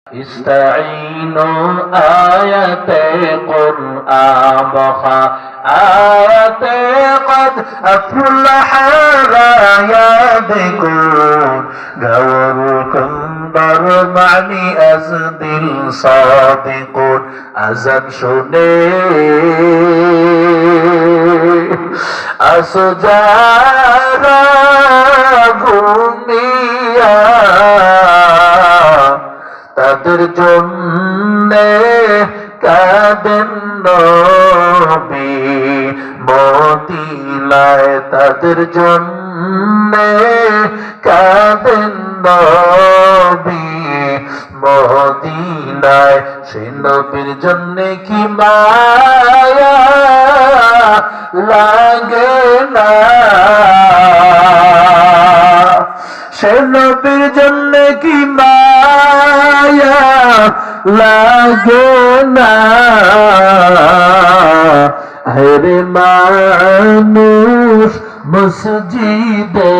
استعينوا آيات قرآن بخا آيات قد أفلح رايادكم قولكم برمعني أزدل صادقون أزن شني أسجارا غميا তাদের জন্যে কাঁদেন নবী মদিনায় তাদের জন্যে কাঁদেন নবী মদিনায় সেই নবীর জন্যে কি মায়া লাগে না সে নবীর জন্য কি মায়া লাগে না হেরে মানুষ মসজিদে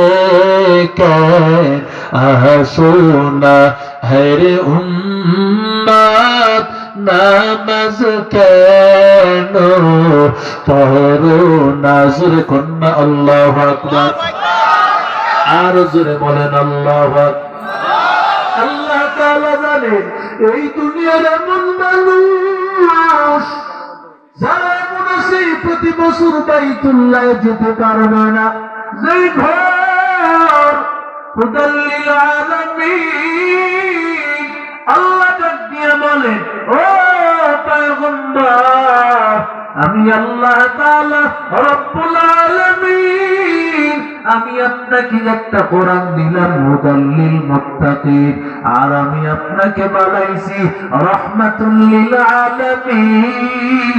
কেন আসো না হেরে উম্মত নামাজ কেন পড়ো না জোরে কন্যা আল্লাহু আকবার আর জোরে বলেন আল্লাহু আকবার আল্লাহ তাআলা জানেন এই দুনিয়ার এমন মানুষ যারা এমন আছে প্রতি বছর বাইতুল্লাহ যেতে পারবে না যেই ঘর হুদাল্লিল আলামিন আল্লাহ ডাক দিয়ে বলেন ও পয়গম্বর আমি আল্লাহ তাআলা রব্বুল আলামিন আমি আপনাকে একটা কোরআন দিলাম হুদাল্লিল মুত্তাকিন আর আমি আপনাকে বানাইছি রাহমাতুল লিল আলামিন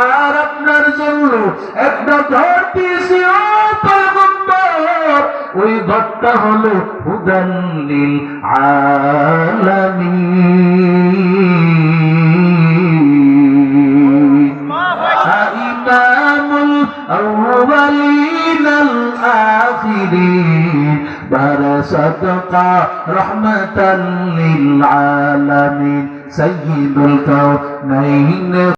আর আপনার জন্য একটা ঘর দিয়েছি ও পয়গম্বর ওই ঘরটা হলো হুদাল্লিল আলামিন ইমামুল আউয়ালিন الآخرين برصدق رحمة للعالمين سيد الكونين